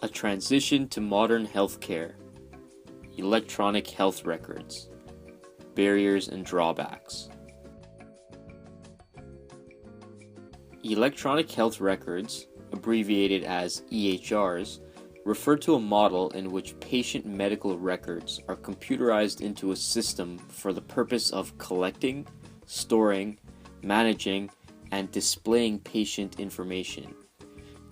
A transition to modern healthcare. Electronic health records. Barriers and drawbacks. Electronic health records, abbreviated as EHRs, refer to a model in which patient medical records are computerized into a system for the purpose of collecting, storing, managing, and displaying patient information.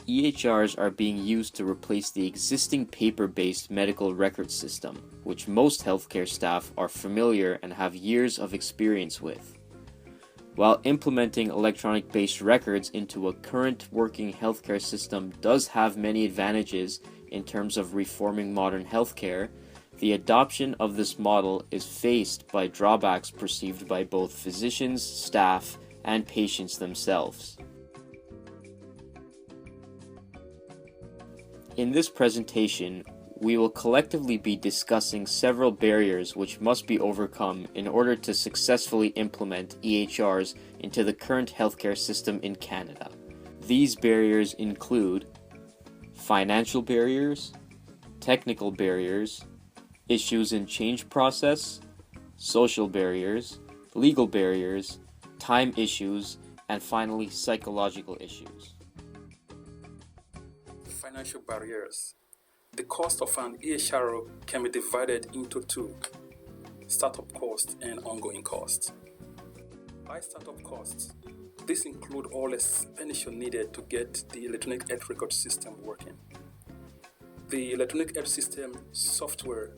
EHRs are being used to replace the existing paper-based medical record system, which most healthcare staff are familiar and have years of experience with. While implementing electronic-based records into a current working healthcare system does have many advantages in terms of reforming modern healthcare, the adoption of this model is faced by drawbacks perceived by both physicians, staff, and patients themselves. In this presentation, we will collectively be discussing several barriers which must be overcome in order to successfully implement EHRs into the current healthcare system in Canada. These barriers include financial barriers, technical barriers, issues in change process, social barriers, legal barriers, time issues, and finally psychological issues. Financial barriers. The cost of an EHR can be divided into two: startup cost and ongoing cost. By startup costs, this includes all expenditure needed to get the electronic health record system working. The electronic health system software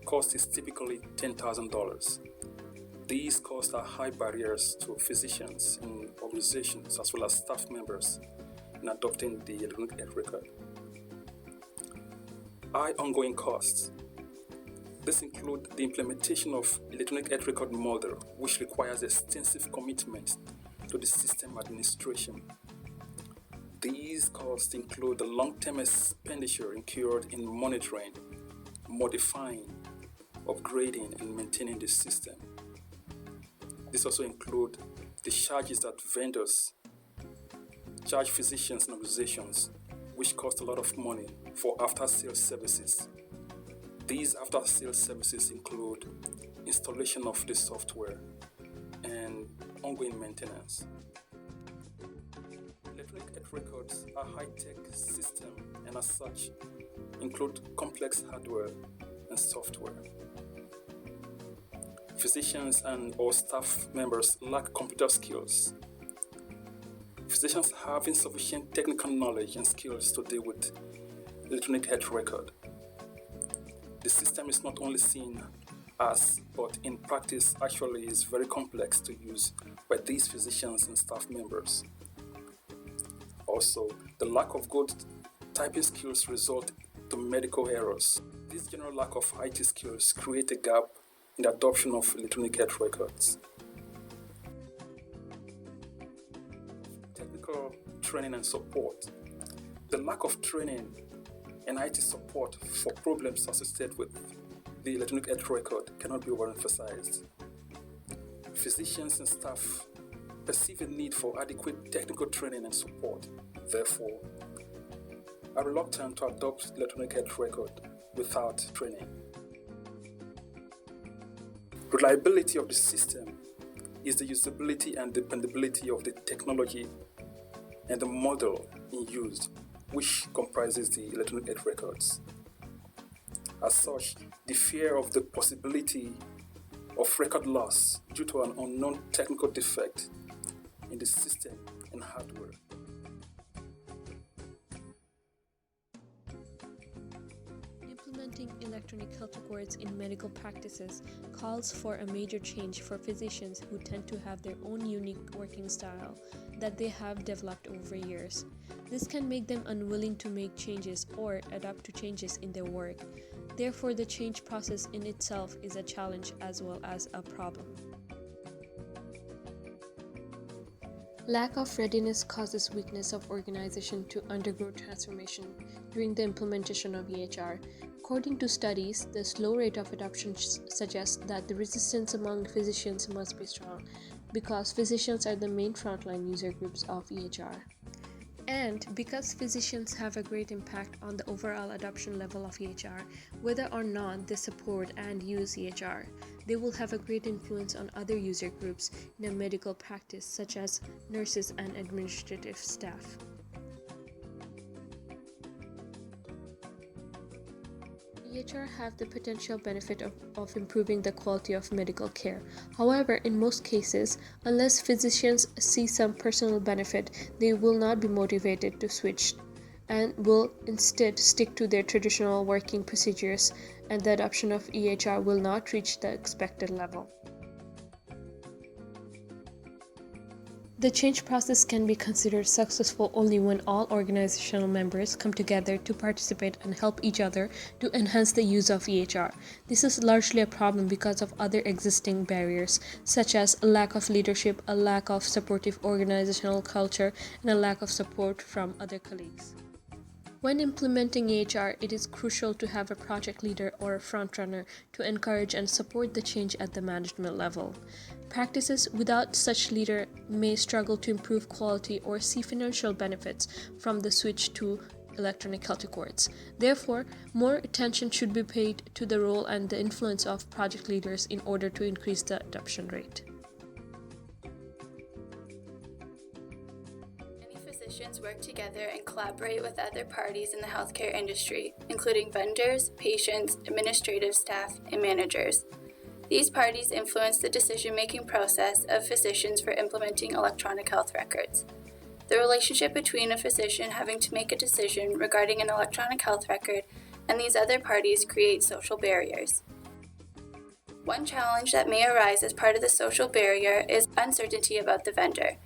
cost is typically $10,000. These costs are high barriers to physicians and organizations as well as staff members in adopting the electronic health record. High ongoing costs. This includes the implementation of electronic health record model, which requires extensive commitment to the system administration. These costs include the long-term expenditure incurred in monitoring, modifying, upgrading, and maintaining the system. This also includes the charges that vendors charge physicians and organizations, which cost a lot of money for after-sales services. These after-sales services include installation of the software and ongoing maintenance. Electronic health records are high-tech system and as such include complex hardware and software. Physicians and or staff members lack computer skills. Physicians have insufficient technical knowledge and skills to deal with electronic health record. The system is not only seen as, but in practice actually is very complex to use by these physicians and staff members. Also, the lack of good typing skills result to medical errors. This general lack of IT skills create a gap in the adoption of electronic health records. Technical training and support. The lack of training and IT support for problems associated with the electronic health record cannot be overemphasized. Physicians and staff perceive a need for adequate technical training and support, therefore, are reluctant to adopt electronic health record without training. Reliability of the system is the usability and dependability of the technology and the model in use, which comprises the electronic health records. As such, the fear of the possibility of record loss due to an unknown technical defect in the system and hardware. Implementing electronic health records in medical practices calls for a major change for physicians who tend to have their own unique working style that they have developed over years. This can make them unwilling to make changes or adapt to changes in their work. Therefore, the change process in itself is a challenge as well as a problem. Lack of readiness causes weakness of organization to undergo transformation during the implementation of EHR. According to studies, the slow rate of adoption suggests that the resistance among physicians must be strong because physicians are the main frontline user groups of EHR. And because physicians have a great impact on the overall adoption level of EHR, whether or not they support and use EHR, they will have a great influence on other user groups in a medical practice, such as nurses and administrative staff. EHR have the potential benefit of improving the quality of medical care. However, in most cases, unless physicians see some personal benefit, they will not be motivated to switch and will instead stick to their traditional working procedures, and the adoption of EHR will not reach the expected level. The change process can be considered successful only when all organizational members come together to participate and help each other to enhance the use of EHR. This is largely a problem because of other existing barriers, such as a lack of leadership, a lack of supportive organizational culture, and a lack of support from other colleagues. When implementing EHR, it is crucial to have a project leader or a frontrunner to encourage and support the change at the management level. Practices without such leader may struggle to improve quality or see financial benefits from the switch to electronic health records. Therefore, more attention should be paid to the role and the influence of project leaders in order to increase the adoption rate. Physicians work together and collaborate with other parties in the healthcare industry, including vendors, patients, administrative staff, and managers. These parties influence the decision-making process of physicians for implementing electronic health records. The relationship between a physician having to make a decision regarding an electronic health record and these other parties creates social barriers. One challenge that may arise as part of the social barrier is uncertainty about the vendor.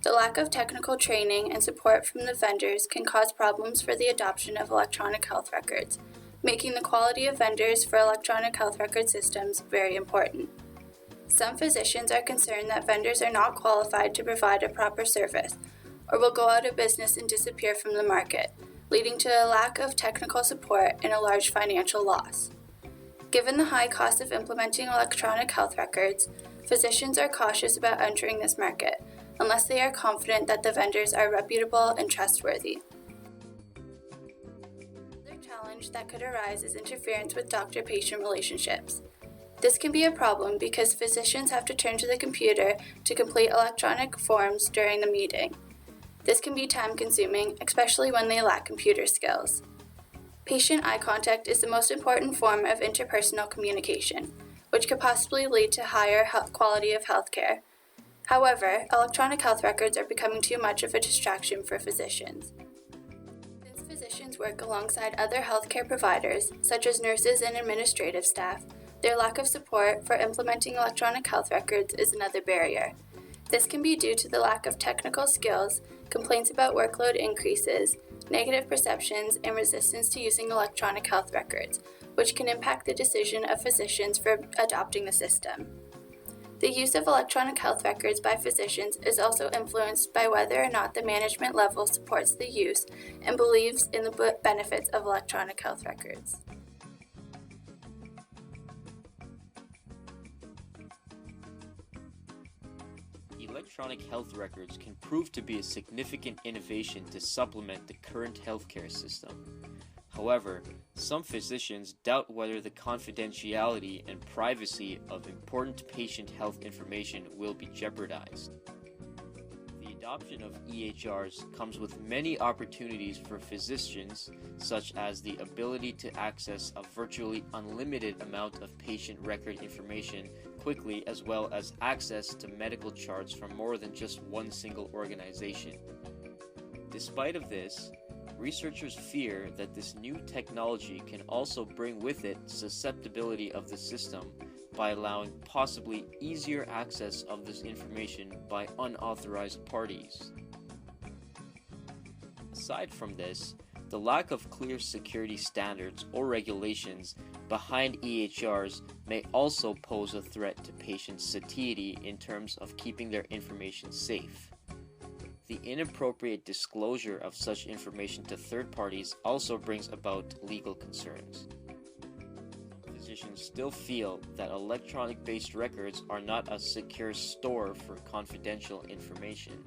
The lack of technical training and support from the vendors can cause problems for the adoption of electronic health records, making the quality of vendors for electronic health record systems very important. Some physicians are concerned that vendors are not qualified to provide a proper service, or will go out of business and disappear from the market, leading to a lack of technical support and a large financial loss. Given the high cost of implementing electronic health records, physicians are cautious about entering this market, unless they are confident that the vendors are reputable and trustworthy. Another challenge that could arise is interference with doctor-patient relationships. This can be a problem because physicians have to turn to the computer to complete electronic forms during the meeting. This can be time-consuming, especially when they lack computer skills. Patient eye contact is the most important form of interpersonal communication, which could possibly lead to higher quality of healthcare. However, electronic health records are becoming too much of a distraction for physicians. Since physicians work alongside other healthcare providers, such as nurses and administrative staff, their lack of support for implementing electronic health records is another barrier. This can be due to the lack of technical skills, complaints about workload increases, negative perceptions, and resistance to using electronic health records, which can impact the decision of physicians for adopting the system. The use of electronic health records by physicians is also influenced by whether or not the management level supports the use and believes in the benefits of electronic health records. Electronic health records can prove to be a significant innovation to supplement the current healthcare system. However, some physicians doubt whether the confidentiality and privacy of important patient health information will be jeopardized. The adoption of EHRs comes with many opportunities for physicians, such as the ability to access a virtually unlimited amount of patient record information quickly, as well as access to medical charts from more than just one single organization. Despite of this, researchers fear that this new technology can also bring with it susceptibility of the system by allowing possibly easier access of this information by unauthorized parties. Aside from this, the lack of clear security standards or regulations behind EHRs may also pose a threat to patients' satiety in terms of keeping their information safe. The inappropriate disclosure of such information to third parties also brings about legal concerns. Physicians still feel that electronic-based records are not a secure store for confidential information.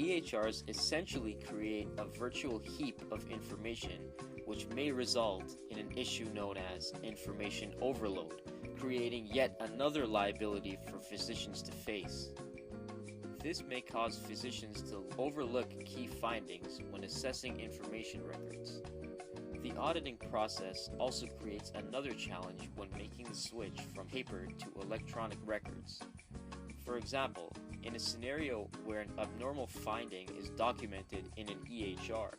EHRs essentially create a virtual heap of information, which may result in an issue known as information overload, creating yet another liability for physicians to face. This may cause physicians to overlook key findings when assessing information records. The auditing process also creates another challenge when making the switch from paper to electronic records. For example, in a scenario where an abnormal finding is documented in an EHR,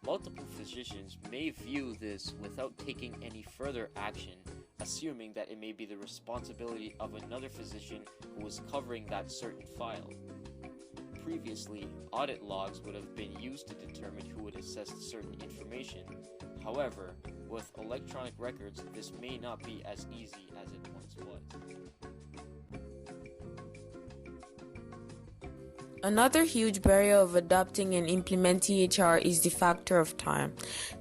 multiple physicians may view this without taking any further action, assuming that it may be the responsibility of another physician who was covering that certain file. Previously, audit logs would have been used to determine who would assess certain information. However, with electronic records, this may not be as easy as it once was. Another huge barrier of adopting and implementing EHR is the factor of time.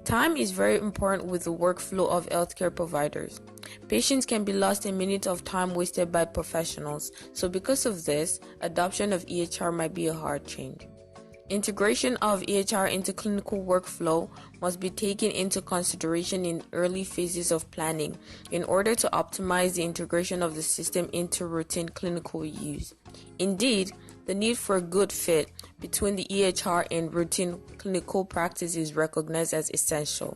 Time is very important with the workflow of healthcare providers. Patients can be lost in minutes of time wasted by professionals, so because of this, adoption of EHR might be a hard change. Integration of EHR into clinical workflow must be taken into consideration in early phases of planning in order to optimize the integration of the system into routine clinical use. Indeed, the need for a good fit between the EHR and routine clinical practice is recognized as essential.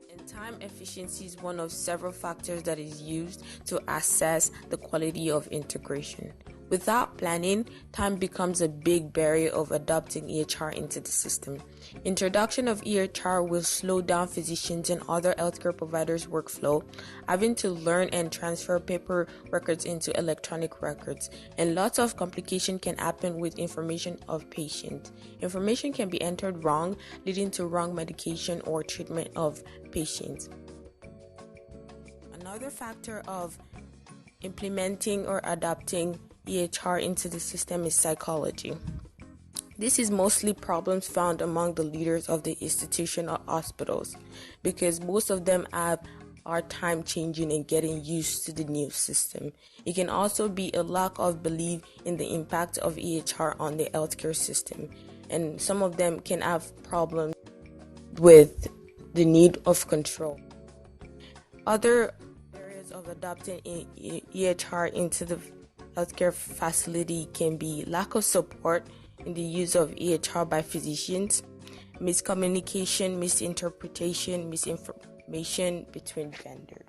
And time efficiency is one of several factors that is used to assess the quality of integration. Without planning, time becomes a big barrier of adopting EHR into the system. Introduction of EHR will slow down physicians and other healthcare providers' workflow, having to learn and transfer paper records into electronic records, and lots of complication can happen with information of patients. Information can be entered wrong, leading to wrong medication or treatment of patients. Another factor of implementing or adopting EHR into the system is psychology. This is mostly problems found among the leaders of the institution or hospitals, because most of them have hard time changing and getting used to the new system. It can also be a lack of belief in the impact of EHR on the healthcare system, and some of them can have problems with the need of control. Other areas of adopting EHR into the healthcare facility can be lack of support in the use of EHR by physicians, miscommunication, misinterpretation, misinformation between vendors.